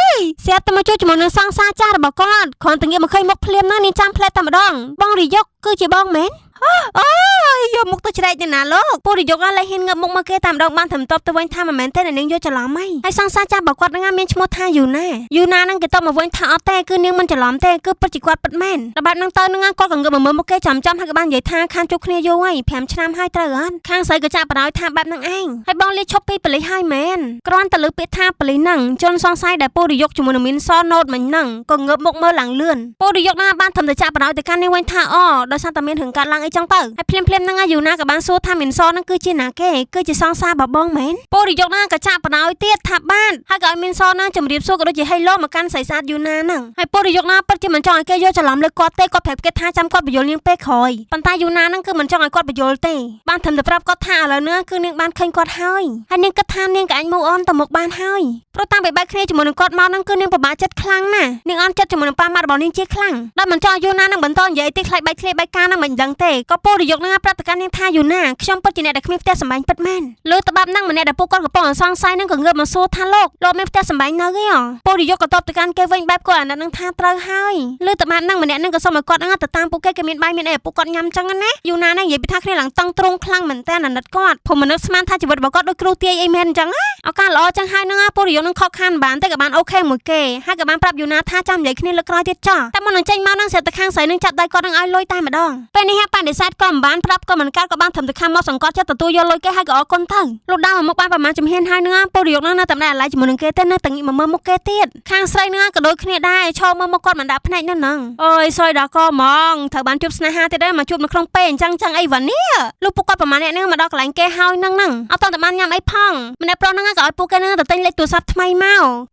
ះស្រាប់តែមកជួយជាមួយនឹងសង្សារចាស់របស់គាត់គ្រាន់តែងាកមកឃើញមុខភ្លាមហ្នឹងនាងចាំផ្លែតែម្ដងបងរិយុកគឺជាបងមែនអូយយកមុខទៅជ្រែកទៅណាលោកពុរិយុកឡើងហ៊ានងើបមុខមកគេតាមដងបានត្រឹមតបទៅវិញថាមិនមែនទេនាងយកច្រឡំហើយសង្សារចាស់របស់គាត់នឹងមានឈ្មោះថាយូណានឹងគេតបមកវិញថាអត់ទេគឺនាងមិនច្រឡំទេគឺពិតជាគាត់ពិតមែនតែបែបហ្នឹងទៅនឹងគាត់ក៏ងើបមកមើលមុខគេចាំហើយក៏បាននិយាយថាខានជួបគ្នាយូរហើយ5ឆ្នាំហើយត្រូវអត់ខាងស្រីក៏ចាប់បដ ாய் ថាបែបហ្នឹងឯងហើយបងលាឈប់ពីប៉ូលីសហើយមែនគ្រាន់តែលើពាក្យថាប៉ូលីសហ្នឹងជនសង្ស័យដែលពុរិយុកជាមួយនឹងមីនសណូតមិញហ្នឹងក៏ងើបមុខមើលឡើងលឿនពុរិយុកណាបានធ្វើតែចាប់បដ ாய் ទៅកាន់នាងវិញថាអូដោយសារតែមានរឿងកាត់ឡើងអីចឹងទៅហើយភ្លាមហ្នឹងយូណាក៏បានសួរថាមីនសហ្នឹងគឺជាណាគេគឺជាសង្សារបបងមែនពុរិយុកណាក៏ចាប់បដ ாய் ទៀតថាបានហើយក៏ឲ្យមីនសហ្នឹងជម្រាបសួរក៏ដូចជាហេឡូមកកាន់ស្រីស្អាតយូណាហ្នឹងហើយពុរិយុកណាពិតជាមិនចង់ឲ្យគេយកច្រឡំលើគាត់ទេគាត់ប្រាប់គេថាចាំគាត់បញ្យល់នាងពេលក្រោយប៉ុន្តែយូណាហ្នឹងគឺមិនចង់ឲ្យគាត់បញ្យល់ទេបានធ្វើតែប្រាប់គាត់ថាឥឡូវនេះគឺនាងបានឃើញគាត់ហើយនាងគិតថានាងក៏អាចmove onទៅមុខបានហើយព្រោះតាំងពីបែកគ្នាជាមួយនឹងគាត់មកហ្នឹងគឺនាងពិបាកចិត្តខ្លាំងណាស់នាងអន់ចិត្តជាមួយនឹងប៉ាម៉ាត់របស់នាងជាខ្លាំងដែលមិនចង់យូណាហ្នឹងបន្តនិយាយទីខ្លាចបែកគ្នាបែកការហ្នឹងមិនដឹងទេក៏ពុរិយុកហ្នឹងប្រាប់ទៅកាន់នាងថាយូណាខ្ញុំពិតជាអ្នកដែលគ្មានផ្ទះសម្បែងពិតមែនលើតបាប់ហ្នឹងម្នាក់ដែលពួកគាត់កំពុងសង្ស័យហ្នឹងក៏ងើបមកសួរថាលោកមានផ្ទះសម្បែងនៅទេពុរិយុកក៏តបទៅកាន់គេវិញបែបគាត់អាណិតហ្នឹងថាត្រូវហើយលើតបាប់ហ្នឹងម្នាក់ហ្នឹងក៏សុំឲ្យគាត់ហ្នឹងទៅតាមពួកគេមានបាយមានអីពួកគាត់ញ៉ាំចឹងណាយូណាហ្នឹងនិយាយពីថាគ្នាឡើងតង់ទ្រង់ខ្លាំងមែនតើអាណិតគាត់ព្រោះមនុស្សស្មានថាជីវិតរបស់គាត់ដូចគ្រូទាយអីមែនចឹងណាឱកាសល្អចឹងហើយហ្នឹងពុរិយុកហ្នឹងខកខានបានតែក៏បានអូខេមួយគេហើយក៏បានប្រាប់យូណាថាចាំនិយាយគ្នាលើក្រោយទៀតចោះតែមុននឹងចេញមកហ្នឹងស្រាប់តែខាងស្រីនឹងចាប់ដៃគាត់នឹងឲ្យលុយតែម្ដងពេលនេះបដិសេធក៏មិនបានប្រាប់ក៏មិនកាត់ក៏បានធ្វើទៅខាងមកសង្កត់ចិត្តទទួលយកលុយគេហើយក៏អរគុណទៅលុះដើរមកមុខបានប្រហែលជំហានហើយហ្នឹងពុរិយុកហ្នឹងនៅតែម្នាក់អាឡ័យជាមួយនឹងគេទេនៅតែងាកមកមើលមុខគេទៀតខាងស្រីហ្នឹងក៏ដូចគ្នាដែរឈរមើលមុខគាត់មិនដាក់ភ្នែកនៅហ្នឹងអើយសយដល់កហ្មងត្រូវបានជួបស្នេហាទៀតដែរមកជួបនៅក្នុងពេលអញ្ចឹងអីវ៉ានេះលុះពួកគាត់ប្រហែលអ្នកហ្នឹងមកដល់កន្លែងគេហើយហ្នឹងអត់តតែបានញ៉ាំអីផងម្នាក់ប្រុសហ្នឹងក៏ឲ្យពួកគេហ្នឹងទៅទិញលេខទូរស័ព្ទថ្មីម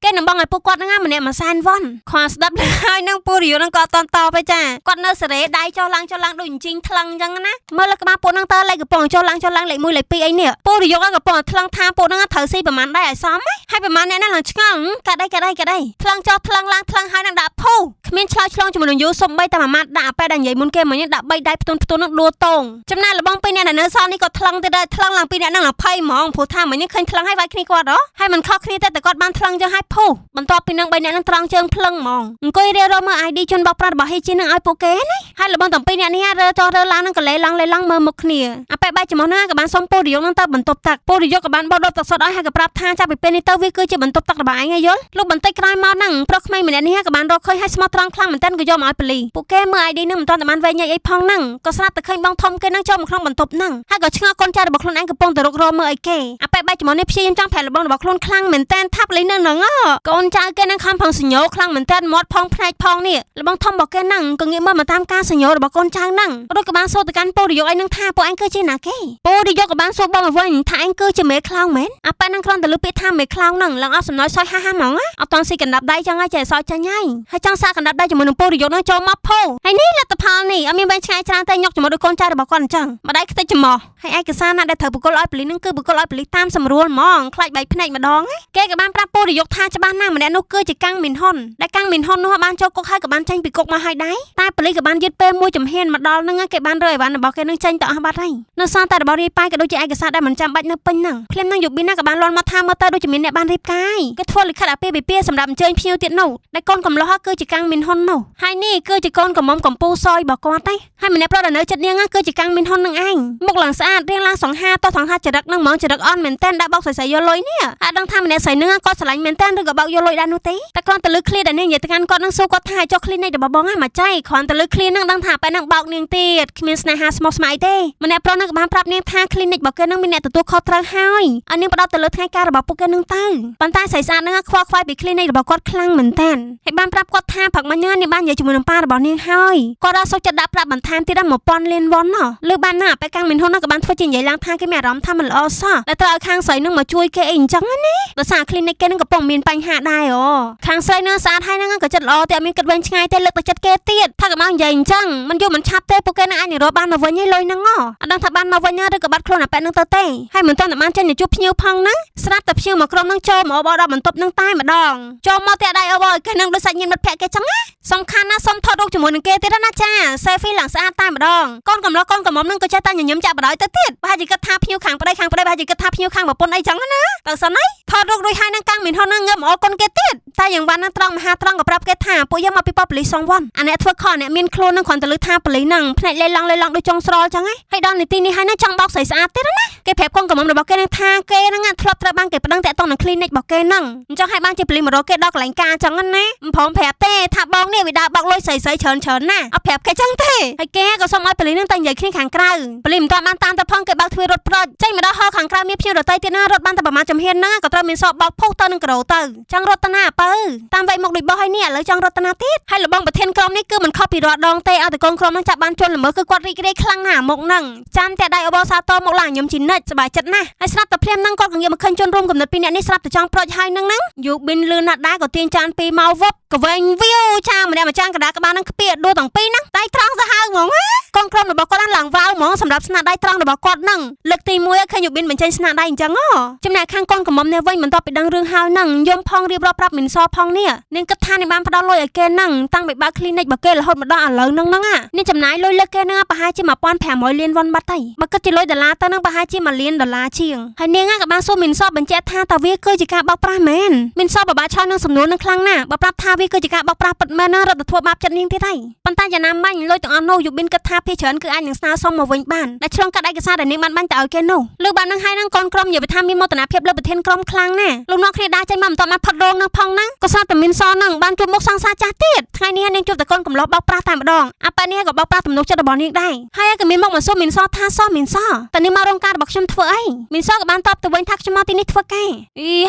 កគេនឹងបងឲ្យពួកគាត់ហ្នឹងម្នាក់100,000វ៉ុនខំស្ដាប់ហើយហ្នឹងពុរិយុកហ្នឹងក៏អត់តន់តបទេចាគាត់នៅសេរីដៃចុះឡើងដូចអញ្ជីងថ្លឹងអញ្ចឹងណាមើលលើក្បាលពួកហ្នឹងតើលេខកំពុងចុះឡើងលេខ1លេខ2អីនេះពុរិយុកកំពុងថ្លឹងថាពួកហ្នឹងត្រូវស៊ីប្រហែលដែរឲ្យសមហើយប្រហែលអ្នកហ្នឹងឡើងឆ្ងល់កាត់ដៃថ្លឹងចុះថ្លឹងឡើងថ្លឹងហើយនឹងដាក់ភូ គ្មានឆ្លើយឆ្លងជាមួយនឹងយូសំបីតែមួយម៉ាត់ដាក់ពេលដែលនិយាយមុនគេមកញ៉ាំដាក់3ដៃផ្ទុននឹងដួលតងចំណាយលបងពីអ្នកដែលនៅសល់នេះក៏ថ្លឹងទៅដែរថ្លឹងឡើងពីអ្នកនឹង20ហ្មងព្រោះថាមិញឃើញថ្លឹងឲ្យវាយគ្នាគាត់ហ៎ហើយមិនខុសគ្នាតែគាត់បានថ្លឹងយើងឲ្យភុះបន្ទាប់ពីនឹង3អ្នកនឹងត្រង់ជើងភ្លឹងហ្មងអង្គុយរៀបរមើល ID ជនបោកប្រាស់របស់ហេជីនឹងឲ្យពួកគេណាហើយលបងទាំងពីរអ្នកនេះរើចោលរើឡើងនឹងកលេឡងមើលមុខគ្នាអាប៉ែបែកចំនោះណាក៏បានសុំពូរីយកនឹងទៅបន្ទប់ទឹកពូរីយកក៏បានបោះដុតទឹកសុទ្ធឲ្យក៏ប្រាប់ថាចាប់ពីពេលនេះទៅវាគឺជាបន្ទប់ទឹករបស់ឯងហើយយល់លោកបន្តិចក្រោយមកហ្នឹងប្រុសក្មេងម្នាក់នេះក៏បានរកឃើញឲ្យស្មោះត្រង់ខ្លាំងមែនតើក៏យកមកឲ្យប៉ូលីសពួកគេមើល ID នឹងមិនទាន់តែបានវែងញែកអីផងហ្នឹងក៏ស្រាប់តែឃើញបងធំគេនឹងចូលមកក្នុងបន្ទប់ហ្នឹងហើយក៏ឆ្ងល់កូនចៅរបស់ខ្លួនឯងកំពុងតែរករមើលអីគេអាប៉ែបែកចំនេះព្យាយាមចង់ប្រាប់លបងរបស់ខ្លួនខ្លាំងមែនតើថាប៉ូលីសនឹងហ្នឹងកូនចៅគេនឹងខំផងសញ្ញោខ្លាំងមែនតើមាត់ផងភ្នែកផងនេះលបងធំរបស់គេហ្នឹងក៏ងាកមើលមកតាមការសញ្ញោរបស់កូនចៅហ្នឹងរត់ក៏បានសួរទៅកាន់ពូរីយកឯនឹងថាពួកឯងគឺជាណាគេពូរីយកក៏បានសួរបងមកវិញថាឯងគឺជាមេខ្លោងមែនអាប៉ែនឹងគ្រាន់តែលើពាក្យថាមេខ្លោងហ្នឹងឡើងអស់សំណើចសោយហាហ្មងអត់តន់ស៊ីកណ្ដាប់ដៃចឹងហើយចេះសោយចាញ់ហើយចង់សាកណ្ដាប់ដៃជាមួយនឹងពូរីយកនឹងចូលមកភោហើយនេះលទ្ធផលនេះអត់មានបែងឆ្ងាយច្រើនតែញុកជាមួយដូចកូនចៅរបស់គាត់អញ្ចឹងម្ដាយខ្ទេចច្មោះហើយឯកសារណាដែលត្រូវបកគលឲ្យប៉ូលីសនឹងគឺបកគលឲ្យប៉ូលីសតាមសម្រួលហ្មងខ្លាចបែកភ្នែកម្ដងគេក៏បានប្រាប់ពូរីយកថាច្បាស់ណាស់ម្នាក់នោះគឺជាកាំងមីនហ៊ុនដែលកាំងមីនហ៊ុននោះបានចូលគុកហើយក៏បានចេញពីគុកមកហើយដែរតែប៉ូលីសក៏បានយឺតពេលមួយជំហានមកដល់នឹងគេបានរើអីវ៉ាន់របស់គេនឹងចេញទៅអស់បាត់ហើយនៅសល់តែរបស់រាយប៉ាយក៏ដូចជាឯកសារដែលមិនចាំបាច់នៅពេញហ្នឹងភ្លាមនឹងយូប៊ីណាក៏បានលន់មកថាមើលទៅដូចជាមានអ្នកបានរៀបការគេធ្វើលិខិតអាពាហ៍ពិពាហ៍សម្រាប់អញ្ជើញភ្ញៀវទៀតនោះដែលកូនកំឡោះគឺជាកាំងមីនហ៊ុននោះហើយនេះគឺជាកូនកំមុំកំពូសយរបស់គាត់ទេហើយម្នាក់ប្រុសដែលនៅចិត្តនាងគឺជាកាំងមីនហ៊ុននឹងឯងមុខឡើងស្អាតរៀងឡើងសង្ហាតោះថងថាចរិតនឹងហ្មងចរិតអន់មែនតែនដាក់បោកស្រីយកលុយនេះអាចដឹងថាម្នាក់ស្រីនឹងគាត់ស្រឡាញ់មែនតែនឬក៏បោកយកលុយដែរនោះទេតែគ្រាន់តែលើឃ្លាដែលនាងនិយាយទៅកាន់គាត់នឹងសួរគាត់ថាចុះឃ្លីនិករបស់បងហ្នឹងមកចៃគ្រាន់តែលើឃ្លានឹងដឹងថាប៉ែនឹងបោកនាងទៀតគ្មានស្នេហាស្មោះស្ម័គ្រទេម្នាក់ប្រុសនឹងក៏បានប្រាប់នាងថាឃ្លីនិករបស់គេនឹងមានអ្នកទទួលខុសត្រូវហើយឲ្យនាងផ្ដោតទៅលើថ្ងៃការរបស់ពួកគេនឹងទៅប៉ុន្តែស្រីស្អាតនឹងខ្វល់ខ្វាយពីឃ្លីនិករបស់គាត់ខ្លាំងមែនតែនហើយបានប្រាប់គាត់ថាព្រឹកមិញនាងបាននិយាយជាមួយនឹងប៉ារបស់នាងហើយគាត់ដល់សុខចិត្តដាក់ប្រាប់បន្ថែមទៀតដល់1000លានវ៉ុនណោះលើបានណាប៉ែកាំងមីនហ៊ុននឹងក៏បានធ្វើជានិយាយឡើងថាគេមានអារម្មណ៍ថាមិនល្អសោះតែត្រូវឲ្យខាងស្រីនឹងមកជួយគេអីអញ្ចឹងណាដោយសារ clinic គេនឹងកំពុងមានបញ្ហាដែរខាងស្រីនឹងស្អាតហើយនឹងក៏ចិត្តល្អតែអត់មានគិតវែងឆ្ងាយទេលើកទឹកចិត្តគេទៀតថាក៏មកនិយាយអញ្ចឹងមិនយល់មិនឆាប់ទេពួកគេនឹងអាចនឹងរកបានមកវិញហើយលុយហ្នឹងអត់ដឹងថាបានមកវិញឬក៏បាត់ខ្លួនអាប៉ែនឹងទៅទេហើយមិនទាន់តែបានចេញទៅជួបភ្ញៀវផងហ្នឹងស្រាប់តែភ្ញៀវមកក្រុមនឹងចូលមកដល់បន្ទប់នឹងតែម្ដងចូលមកតែដៃអូបើគេនឹងដូចសាច់ញាតិមិត្តភក្តិគេចឹងណាសំខាន់ណាសុំថតរូបជាមួយនឹងគេទៀតណាចា selfie ឡើងស្អាតតែម្ដងកូនកំឡោះកូនកំមុំនឹងក៏ចេះតែញញឹមចាក់បដ ாய் ទៅទៀតប្រហែលជាគិតថាភ្ញៀវខាងប្តីប្រហែលជាគិតថាភ្ញៀវខាងប្រពន្ធអីចឹងណាទៅសិនហើយថតរូបរួចហើយនឹងកាំងមីនហ៊ុននឹងងើបមកអរគុណគេទៀតតែយ៉ាងវ៉ាន់នឹងត្រង់មហាត្រង់ក៏ប្រាប់គេថាពួកយើងមកពីប៉ូលីសសងវ៉ាន់អាអ្នកធ្វើខុសអ្នកមានខ្លួននឹងគ្រាន់តែលើថាប៉ូលីសនឹងភ្នែកលេឡងដូចចុងស្រល់ចឹងហើយដល់នាទីនេះហើយនឹងចង់បោកស្រីស្អាតទៀតណាគេប្រាប់កូនកំមុំរបស់គេនឹងថាគេនឹងធ្លាប់ត្រូវបានគេប្តឹងតាក់ទងនឹង clinic របស់គេនឹងអញ្ចឹងហើយបានជាប៉ូលីសមករកគេដល់កន្លែងការចឹងណាមិនព្រមប្រាប់ទេថាបងនេះវាដើរបោកលុយស្រីច្រើនណាអត់ប្រាប់គេចឹងទេហើយគេក៏សុំឲ្យប៉ូលីសនឹងតែនិយាយគ្នាខាងក្រៅប៉ូលីសមិនទាន់បានតាមទៅផងគេបើកទ្វាររត់ប្រូចចេញមកដល់ហោខាងក្រៅមានភ្ញៀវដទៃទៀតណារត់បានតែប្រមាណចំហៀនហ្នឹងក៏ត្រូវមានសោកបោកភុះទៅនឹងក្រូទៅចឹងរត់តាណាបើតាមវៃមុខដូចបោះហើយនេះឥឡូវចង់រត់តាណាទៀតហើយលបងប្រធានក្រុមនេះគឺមិនខុសពីរាល់ដងទេឲ្យតែកូនក្រុមនឹងចាប់បានជន់ល្មើសគឺគាត់រីករាយខ្លាំងណាស់មុខហ្នឹងចាំតែដៃអបសាតមកឡើងញឹមជីនិចសប្បាយចិត្តណាស់ហើយស្រាប់តែភ្លាមហ្នឹងគាត់ក៏ងាកមកឃើញជនរួមកំណត់ពីអ្នកនេះស្រាប់តែចង់ប្រូចហើយហ្នឹងយូប៊ីនលឿនណាស់ដែរក៏ទាញចានពីមកវឹបក៏វែងវាវចាម្នាក់ម្ចាស់កណ្ដាលក្បាលនឹងខ្ពៀដួលទាំងពីរហ្នឹងដៃត្រង់សាហាវហ្មងកូនក្រុមរបស់គាត់ឡើងវ៉ាវហ្មងសម្រាប់ស្នាដៃត្រង់របស់គាត់ហ្នឹងលើកទី1ឃើញយូប៊ីនបញ្ចេញស្នាដៃអញ្ចឹងចំណែកខាងកូនកំមុំនេះវិញបន្ទាប់ពីដឹងរឿងហើយហ្នឹងយំផងរៀបរាប់ប្រាប់មីនសផងនេះនាងគិតថានាងបានផ្ដល់លុយឲ្យគេហ្នឹងតាំងពីបើក clinic របស់គេរហូតមកដល់ឥឡូវហ្នឹងនាងចំណាយលុយលើគេហ្នឹងប្រហែលជា1500លានវ៉ុនបាត់ហើយបើគិតជាលុយដុល្លារទៅហ្នឹងប្រហែលជា1លានដុល្លារជាងហើយនាងក៏បានសួរមីនសបញ្ជាក់ថាតើវាគឺជាការបោកប្រាស់មែនមីនសបបាក់ឆោនឹងសំណួរនឹងខ្លាំងណាស់បើប្រាប់ថាវាគឺជាការបោកប្រាស់ពិតមែនណារត់ទៅធ្វើបាបចិត្តនាងទៀតហើយប៉ុន្តែយ៉ាងណាមិញលុយទាំងអស់នោះយូប៊ីនគិតថាភាគច្រើនគឺអាចនឹងស្នើសុំមកវិញបានដែលឆ្លងកាត់ឯកសារដែលនាងបានបាញ់ទៅឲ្យគេនោះលើបាននឹងហើយនឹងកូនក្រុមនិយាយថាមានមោទនភាពលើប្រធានក្រុមខ្លាំងណាស់លោកអ្នកគ្នាដើរចេញមកមិនតបមកផាត់រងនឹងផងហ្នឹងក៏ស្រាប់តែមីនសនឹងបានជួបមុខសង្សារចាស់ទៀតថ្ងៃនេះនាងជួបតែកូនកំឡោះបោកប្រាស់តែម្ដងអាប៉ែនេះក៏បោកប្រាស់ទំនុកចិត្តរបស់នាងដែរហើយក៏មានមុខមកសួរមីនសថាសោះមីនសតើនាងមករោងការរបស់ខ្ញុំធ្វើអីមីនសក៏បានតបទៅវិញថាខ្ញុំមកទីនេះធ្វើកា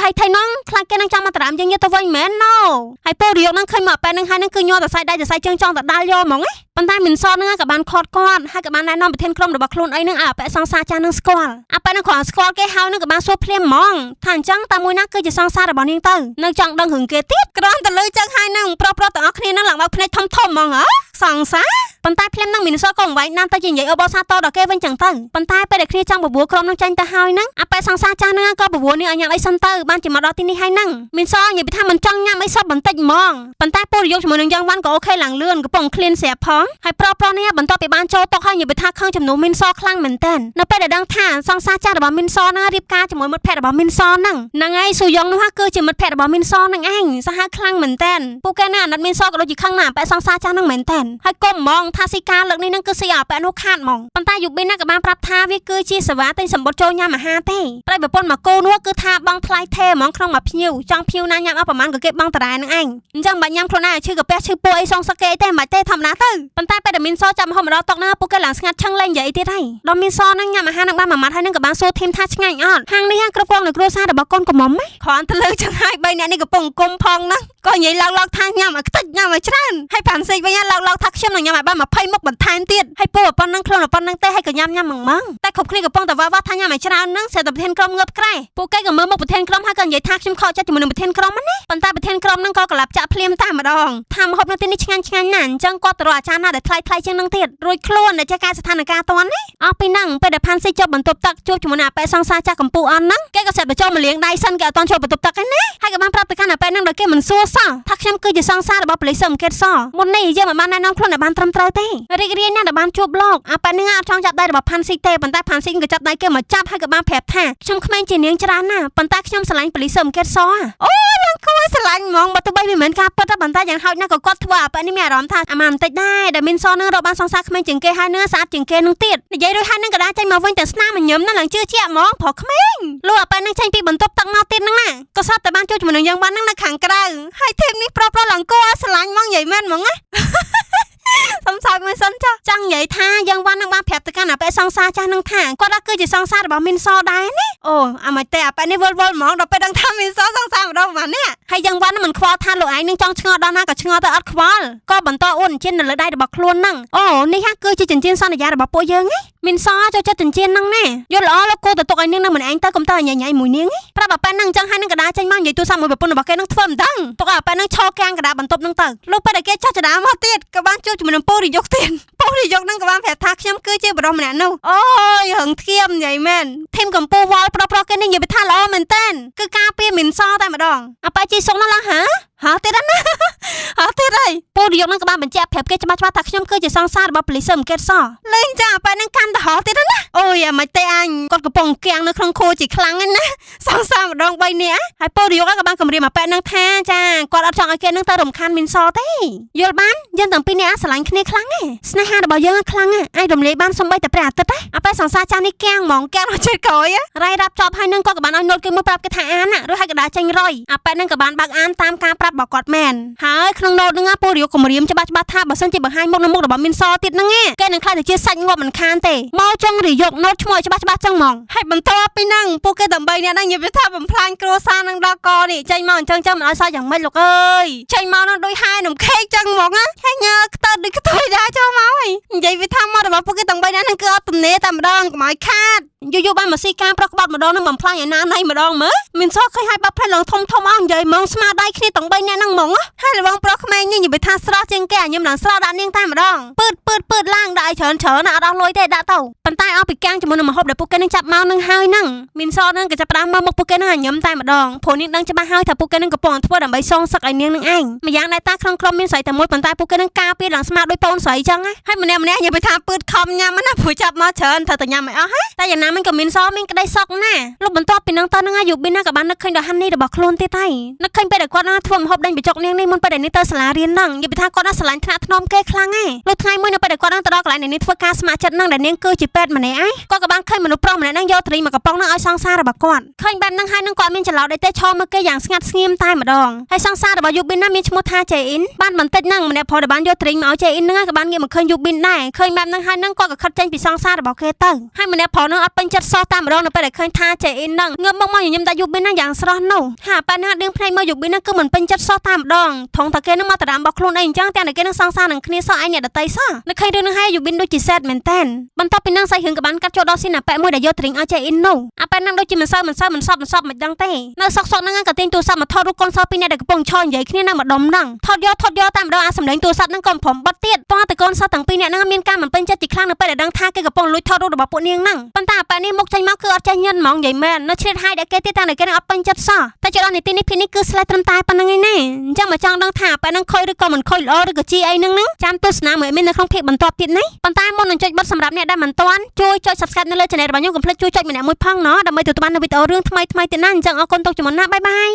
រហើយថៃនងខ្លាចគេនឹងចង់មកតារាមយើងយកទៅវិញមែនណូហើយពូរីយកនឹងឃើញមកប៉ែនឹងហើយនឹងគឺញ័រតែសាយដៃតែសាយជើងចង់តែដាល់យកហ្មងប៉ុន្តែមីនសនឹងក៏បានខត់គាត់ហើយក៏បានណែនាំប្រធានក្រុមរបស់ខ្លួនអីនឹងឲ្យប៉ែសង្សារចាស់នឹងស្គាល់ប៉ែនឹងគ្រាន់ស្គាល់គេហើយនឹងក៏បានសួរភ្លាមហ្មងថាអញ្ចឹងតាមមួយណាគឺជាសង្សាររបស់នាងទៅនៅចង់ដឹងរឿងគេទៀតគ្រាន់តែលើចឹងហើយនឹងប្រុសទាំងអស់គ្នានឹងឡើងមកភ្នែកធំហ្មងហ៎សង្សារ ប៉ុន្តែភ្លាមនឹងមីនសក៏វាយណាស់ទៅជានិយាយអបអសាទរដល់គេវិញចឹងទៅប៉ុន្តែពេលដែលគ្នាចង់បបួលក្រុមនឹងចាញ់ទៅហើយហ្នឹងអប៉ែសង្សារចាស់នឹងក៏បបួលនេះឲ្យញ៉ាំអីសិនទៅបានជាមកដល់ទីនេះហើយហ្នឹងមីនសនិយាយពីថាមិនចង់ញ៉ាំអីសោះបន្តិចហ្មងប៉ុន្តែពលរយកជាមួយនឹងយ៉ាងវ៉ាន់ក៏អូខេឡើងលឿនកំពុងឃ្លានស្រាប់ផងហើយប្រុសនេះបន្ទាប់ពីបានចូលតុកហើយនិយាយពីថាខឹងចំនួនមីនសខ្លាំងមែនតើនៅពេលដែលដឹងថាសង្សារចាស់របស់មីនសនឹងរៀបការជាមួយមិត្តភក្តិរបស់មីនសហ្នឹងហើយស៊ូយ៉ុងនោះគឺជាមិត្តភក្តិរបស់មីនសហ្នឹងឯងសាហាវខ្លាំងមែនតើពួកគេណាអាណិតមីនសក៏ដូចជាខឹងណាស់ប៉ែសង្សារចាស់ហ្នឹងមែនតើហើយគុំហ្មងថាស៊ីការលើកនេះនឹងគឺស៊ីឲ្យប៉ែនោះខាតហ្មងប៉ុន្តែយូប៊ីនណាក៏បានប្រាប់ថាវាគឺជាសេវាទិញសម្បត្តិចូលញ៉ាំអាហារទេប្រៃប្រពន្ធមកគូនោះគឺថាបងថ្លៃថេហ្មងក្នុងមួយភ្ញៀវចង់ភ្ញៀវណាញ៉ាំអស់ប្រហែលក៏គេបងតារ៉ែនឹងឯងអញ្ចឹងបាច់ញ៉ាំខ្លួនណាឈឺកាពះឈឺពោះអីសងសឹកគេទេមិនទេធម្មតាទៅប៉ុន្តែពេលដែលមីនសចាប់មហូបមកដល់តុកណាពួកគេឡើងស្ងាត់ឆឹងលេងនិយាយទៀតហើយដល់មីនសនឹងញ៉ាំអាហារនឹងបានមួយម៉ាត់ហើយនឹងក៏បានសួរធីមថាឆ្ងាញ់អត់ហាងនេះគ្រប់គ្រងនៅគ្រួសាររបស់កូនកំមុំហ៎គ្រាន់តែលើចឹងហើយ3នាក់នេះកំពុងអង្គុំផងហ្នឹងក៏និយាយឡោកថាញ៉ាំឲ្យខ្ទេចញ៉ាំឲ្យច្រើនហើយផាន់សេកវិញឡោកថាខ្ញុំនឹងញ៉ាំឲ្យបាន20មុខបន្ថែមទៀតហើយពូប៉ុណ្ណឹងខ្លួនប៉ុណ្ណឹងទេហើយក៏ញ៉ាំហ្មងតែគ្រប់គ្នាកំពុងតែវ៉ាវ៉ាថាញ៉ាំឲ្យច្រើនហ្នឹងសេតែប្រធានក្រុមងើបក្រែពួកគេក៏មើលមុខប្រធានក្រុមហើយក៏និយាយថាខ្ញុំខកចិត្តជាមួយនឹងប្រធានក្រុមណាប៉ុន្តែប្រធានក្រុមហ្នឹងក៏ក្លាប់ចាក់ភ្លាមតែម្ដងថាម្ហូបនៅទីនេះឆ្ងាញ់ណាស់អញ្ចឹងគាត់ទៅរកអាចារ្យណាដែលថ្លៃជាងនឹងទៀតរួចខ្លួនដែលចេះកែស្ថានភាពតាន់ណាអស់ពីហ្នឹងពេលដែលផាន់សេចុះបន្ទប់ទឹកជួបជាមួយនឹងអាប៉ែសង្សារចាស់កម្ពុជាអន់ហ្នឹងគេក៏សេតបញ្ចូលមកលៀងដៃសិនគេអត់តន់ចូលបន្ទប់ទឹកឯណាហើយក៏បានប្រាប់ទៅកាន់អាប៉ែហ្នឹងដល់គេមិនសួរសោះថាខ្ញុំគឺជាសង្សាររបស់ប៉ូលីសអង្កេតសមុននេះយើងមិនបានណែនាំខ្លួនឲ្យបានត្រឹមត្រូវទេរីករាយណាស់ដែលបានជួបលោកអាប៉ែហ្នឹងអត់ចង់ចាប់ដៃរបស់ផាន់សេទេប៉ុន្តែផាន់សេក៏ចាប់ដៃគេមកចាប់ហើយក៏បានប្រាប់ថាខ្ញុំក្មេងជានាងច្រើនណាស់ប៉ុន្តែខ្ញុំស្រឡាញ់ប៉ូលីសអង្កេតសអូឡើងគួរស្រឡាញ់ហ្មងបើទោះបីវាមិនមែនការពិតទេប៉ុន្តែយ៉ាងហោចណាស់ក៏គាត់ធ្វើអាប៉ែនេះមានអារម្មណ៍ថាអាម៉ាបន្តិចដែរដែលមីនសនឹងរកបានសង្សារក្មេងជាងគេហើយនឹងស្អាតជាងគេនឹងទៀតនិយាយរួចហើយនឹងក៏ដាច់ចេញមកវិញតែស្នាមញញឹមណាស់ឡើងជឿជាក់ហ្មងប្រុសក្មេងលោកអាប៉ែនឹងចេញពីបន្ទប់ទឹកមកទៀតហ្នឹងណាក៏ស្រាប់តែបានជួបជាមួយនឹងយ៉ាងវ៉ាន់ហ្នឹងនៅខាងក្រៅហើយធីមនេះប្រុសឡើងគួរស្រឡាញ់ហ្មងនិយាយមែនហ្មងណាសំសើចមួយសិនចាចង់និយាយថាយ៉ាងវ៉ាន់នឹងបានប្រាប់ទៅកាន់អាប៉ែសង្សារចាស់នឹងថាគាត់គឺជាសង្សាររបស់មីនសដែរណាអូអាម៉េចទេអាប៉ែនេះវល់ហ្មងដល់ពេលដឹងថាមីនសសង្សារម្ដងហ្នឹងនេះហើយយ៉ាងវ៉ាន់មិនខ្វល់ថាលោកឯងនឹងចង់ឆ្ងល់ដល់ណាក៏ឆ្ងល់ទៅអត់ខ្វល់ក៏បន្តអួនចិននៅលើដៃរបស់ខ្លួនហ្នឹងអូនេះហាគឺជាចិញ្ចៀនសន្យារបស់ពួកយើងហ៎មីនសចូលចិត្តចិញ្ចៀនហ្នឹងណាយល់ល្អលោកគូទៅទុកឲ្យនាងនឹងមិនឯងទៅកុំទៅញ៉ៃមួយនាងប្រាប់អាប៉ែហ្នឹងអញ្ចឹងហើយនឹងកដាចេញមកនិយាយទូរស័ព្ទមួយប្រពន្ធរបស់គេនឹងធ្វើមិនដឹងទុកអាប៉ែហ្នឹងឈរកាំងកដាបន្ទប់ហ្នឹងទៅលោកពេលដែលគេចោះចដាមកទៀតក៏បានជួបជាមួយនឹងពូរីយុកទៀតពូរីយុកហ្នឹងក៏បានប្រាប់ថាខ្ញុំគឺជាបរិសម្នាក់នោះអូយហឹងធៀមនិយាយមែនធីមកម្ពុជាវល់ប្រុសគេនេះនិយាយថាល្អមែនតើគឺការពារមីនសតែម្ដងអាប៉ែជីសុងហ្នឹងឡើងហ៎ទៀតណាហ៎ទៀតហើយពូរីយុកហ្នឹងក៏បានបញ្ជាក់ប្រាប់គេច្បាស់ថាខ្ញុំគឺជាសង្សាររបស់ប៉ូលីសអង្កេតសលេងចាអាប៉ែហ្នឹងកាន់ទៅហោទៀតណាអូយអាមិនទេអញគាត់កំពុងគាំងនៅក្នុងខួរជាខ្លាំងណាសង្សារម្ដង3នាក់ហើយពូរីយុកក៏បានគម្រាមអាប៉ែហ្នឹងថាចាគាត់អត់ចង់ឲ្យគេនឹងទៅរំខានមីនសទេយល់បានយើងទាំងពីរនាក់ស្រឡាញ់គ្នាខ្លាំងណាស្នេហារបស់យើងខ្លាំងណាអាចរំលាយបានសូម្បីតែព្រះអាទិត្យអាប៉ែសង្សារចាស់នេះគាំងហ្មងគាំងដល់ជិតក្រោយរ៉ៃរាប់ចប់ហើយនឹងគាត់ក៏បានឲ្យណូតគេមកប្រាប់គេថាអានណារួចហើយក៏ដាក់ចេញរយអាប៉ែហ្នឹងក៏បានបើកអានតាមការប្រាប់របស់គាត់មែនហើយក្នុងណូតហ្នឹងពូរីយុកគម្រាមច្បាស់ថាបើសិនជាបង្ហាញមុខនៅមុខរបស់មីនសទៀតហ្នឹងគេនឹងខ្លាចទៅជាសាច់ងាប់មិនខានទេមកចង់រីយុកណូតឈ្មោះច្បាស់ចឹងហ្មងហើយបន្ទាប់ពីហ្នឹងពួកគេដើម្បីអ្នកហ្នឹងនិយាយថាបំផ្លាញគ្រួសារនឹងដល់កនេះចេញមកអញ្ចឹងមិនឲ្យសោះយ៉ាងម៉េចលោកអើយចេញមកនោះដូចហាយនំខេកចឹងហ្មងណាហើយញើខ្ទើដូចខ្ទួយដែរចូលមកហើយនិយាយវាថាមករបស់ពួកគេដើម្បីអ្នកហ្នឹងគឺអត់ទំនេរតែម្ដងកុំឲ្យខាតយូបានមកស៊ីការប្រុសក្បត់ម្ដងនឹងបំផ្លាញឯណាណៃម្ដងមើលមានសោះឃើញហើយបាត់ផ្លែឡើងធំអស់និយាយហ្មងស្មារតីគ្នាទាំង3នាក់ហ្នឹងហ្មងហើយរវងប្រុសក្មេងនេះនិយាយថាស្រស់ជាងគេញឹមឡើងស្រស់ដាក់នាងតែម្ដងពឺតឡើងដាក់ឲ្យច្រើនណាអត់អស់លុយទេដាក់ទៅប៉ុន្តែអស់ពីកាំងជាមួយនឹងម្ហូបដែលពួកគេនឹងចាប់មកនឹងហើយហ្នឹងមានសនឹងក៏ចាប់ផ្ដើមមកមុខពួកគេនឹងញឹមតែម្ដងព្រោះនាងដឹងច្បាស់ហើយថាពួកគេនឹងកំពុងធ្វើដើម្បីសងសឹកឲ្យនាងនឹងឯងម្យ៉ាងដែរតាក្នុងក្រុមមានស្រីតែមួយប៉ុន្តែពួកគេនឹងការពារឡើងស្មារតីដូចប្អូនស្រីចឹងហើយម្នាក់និយាយថាពឺតខំញ៉ាំណាព្រោះចាប់មកច្រើនត្រូវតែញ៉ាំឲ្យអស់ហ៎តែយ៉ាងណាមិញក៏មានសមានក្តីសោកណាលោកបន្ទាប់ពីនឹងទៅនឹងអាយុប៊ីណាក៏បាននឹកឃើញដល់ហាន់នេះរបស់ខ្លួនទៀតហើយនឹកឃើញពេលដែលគាត់ធ្វើម្ហូបដេញបញ្ចុកនាងនេះមុនពេលដែលនេះទៅសាលារៀនហ្នឹងនិយាយថាគាត់ស្រឡាញ់ថ្នាក់ថ្នមគេខ្លាំងឯងលោកថ្ងៃមួយនៅពេលដែលគាត់ទៅដល់កន្លែងនេះធ្វើការស្ម័គ្រចិត្តហ្នឹងដែលនាងគឺជាពេទ្យម្នាក់ឯងគាត់ក៏បានឃើញមនុស្សប្រុសម្នាក់ហ្នឹងយកត្រីមកកំប៉ុងហ្នឹងឲ្យសង្សាររបស់គាត់ឃើញបែបហ្នឹងហើយនឹងគាត់មានច្រឡោតអីទេឈរមើលគេយ៉ាងស្ងាត់ស្ងៀមតែម្ដងហើយសង្សាររបស់យូប៊ីនណាមានឈ្មោះថាជេអ៊ីនបានបន្តិចហ្នឹងម្នាក់ប្រុសដែលបានយកត្រីមកឲ្យជេអ៊ីនហ្នឹងក៏បានងាកមកឃើញយូប៊ីនដែរឃើញបែបហ្នឹងហើយនឹងគាត់ក៏ខិតចេញពីសង្សាររបស់គេទៅហើយម្នាក់ប្រុសហ្នឹងអត់ ពេញចិត្តសោះតាមម្ដងនៅពេលដែលឃើញថាចេអ៊ីននឹងងើបមកញញឹមដាក់យូប៊ីនណាយ៉ាងស្រស់នោះហាប៉ែណាដៀងភ្នែកមើលយូប៊ីនណាគឺមិនពេញចិត្តសោះតាមម្ដងថងតាគេនឹងមកតារាមរបស់ខ្លួនអីអញ្ចឹងទាំងតែគេនឹងសងសារនឹងគ្នាសោះឯអ្នកដតីសោះនៅឃើញរឿងនឹងហើយយូប៊ីនដូចជាសែតមែនតែនបន្ទាប់ពីនឹងសាច់រឿងក៏បានកាត់ចូលដល់ស៊ីនអាប៉ែមួយដែលយកទ្រីងឲ្យចេអ៊ីននោះអាប៉ែនឹងដូចជាមិនសប់មិនដឹងទេនៅសក់នឹងក៏ទាញទូរស័ព្ទមកថតរូបកូនសោពីរអ្នកដែលកំពុងឈរនិយាយគ្នានៅម្ដុំហ្នឹងថតយកតាមម្ដងអាសម្លេងទូរស័ព្ទនឹងក៏ព្រមបត់ទៀតតោះតែកូនសោទាំងពីរអ្នកហ្នឹងមានការមិនពេញចិត្តជាខ្លាំងនៅពេលដែលដឹងថាគេកំពុងលួចថតរូបរបស់ពួកនាងហ្នឹងប៉ុន្តែអាប៉ែនេះមុខចេញមកគឺអត់ចេះញញហ្មងនិយាយមែននៅឆ្លៀតហើយដែលគេទៀតតែគេនឹងអត់ពេញចិត្តសោះតែចុះដល់នីតិនេះភាគនេះគឺស្លេតត្រឹមតែប៉ុណ្្នឹងឯណាអញ្ចឹងមកចង់ដឹងថាអាប៉ែនឹងខុយឬក៏មិនខុយល្អឬក៏ជាអីហ្នឹងចាំទស្សនាមើលមាននៅក្នុងភាគបន្ទាប់ទៀតនេះប៉ុន្តែមុននឹងចុចបិទសម្រាប់អ្នកដែលមិនទាន់ជួយចុច Subscribe នៅលើ Channel របស់ខ្ញុំកុំភ្លេចជួយចុចម្នាក់មួយផងណដើម្បីទទួលបាននូវវីដេអូរឿងថ្មីៗទៀតណាអញ្ចឹងអរគុណទុកជាមុនណាបាយបាយ